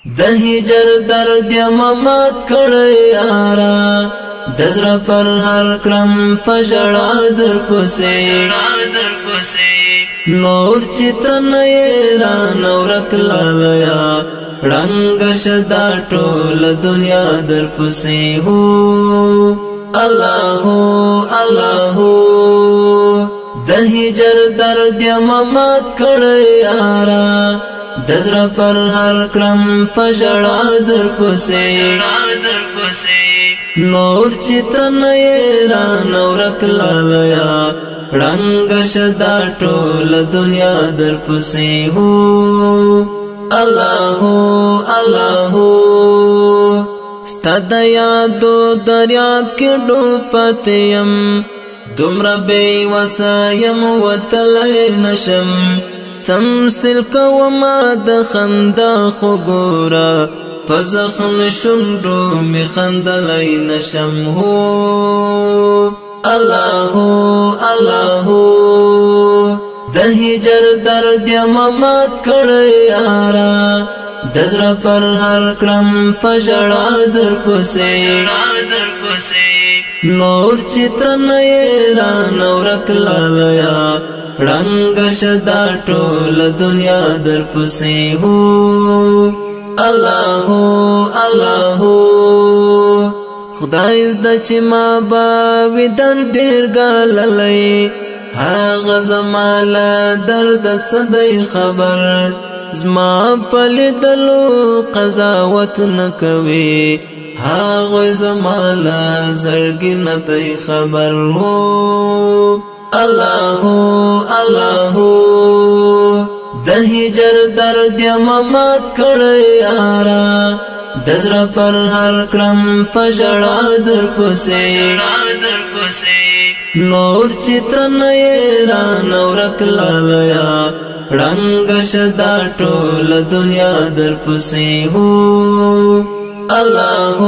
د هجر درد یم مات کړی یارا دزړه پر هر کړم په ژړا در پسې نور چې تنه یې رانه ورک لالیا ړنګ شدا ټول دنیا در پسې هو الله الله د هجر درد یم مات کړی یارا دزړه پر هر کړم په ژړا در پسې نور چې تنه یې رانه ورک لالیا ړنګ شدا ټول دنیا در پسې هو الله الله ستا د یادو دریاب کې ډوب پاتې یم دومره بې وسه یم وتلی نشم تمثیل کوما د خندا خو ګوره په زخم شونډو مې خندلی نشم هو الله الله د هجر درد یم مات کړی یارا دزړه پر هر کړم په ژړا در پسې نور چې تنه یې رانه ورک لالیا ړنګ شدا ټول دنیا در پسې هو الله الله خدای زده چې ما به ویدن ډېر ګاللی هغه زما له درده څه دی خبر زما په لیدلو قضاوت نه کوي هغوی زما له زړګي نه دی خبر هو الله الله د هجر درد یم مات کړی یارا دزړه پر هر کړم په ژړا در پسې نور چې تنه یې رانه ورک لالیا ړنګ شدا ټول دنیا در پسې هو الله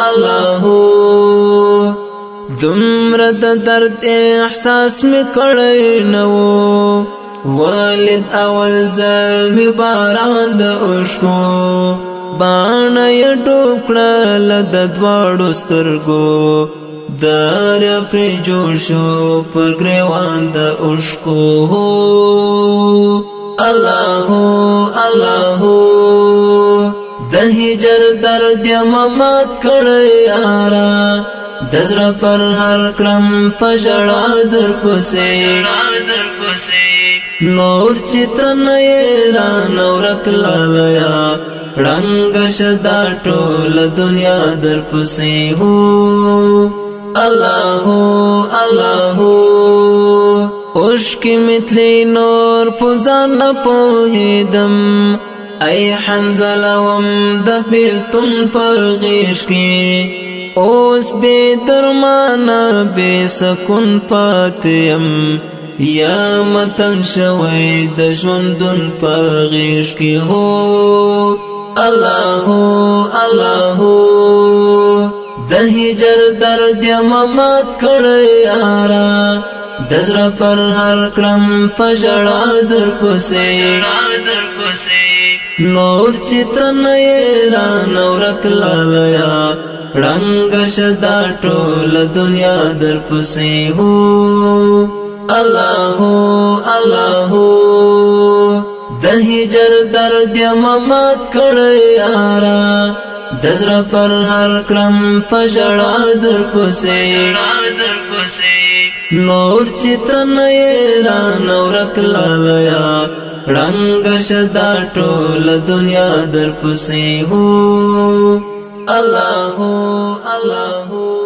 الله دومره د درد احساس می کړی نه و والد اول ځل می باران د اوښکو باڼه یې ډوب کړله د دواړو سترګو دریا پرې جوړ شو پر ګریوان د اوښکو الله الله د هجر درد یم مات کړی یارا دزړه پر هر کړم په ژړا در پسې نور چې تنه یې رانه ورک لالیا ړنګ شدا ټول دنیا در پسې هو الله الله اوښکې مې تلې نور په ځان نه پوهېدم ای حنظله وم د بېلتون په غېږ کې اوس بې درمانه بې سکون پاتې یم یا متنګ شوی د ژوندون په غېږ کې هو الله الله د هجر درد یم مات کړی یارا دزړه پر هر کړم په ژړا در پسې نور چې تنه یې رانه ورک لالیا ړنګ شدا ټول دنیا در پسې هو الله الله د هجر درد یم مات کړی یارا دزړه پر هر کړم په ژړا در پسې نور چې تنه یې رانه ورک لالیا ړنګ شدا ټول دنیا در پسې هو الله الله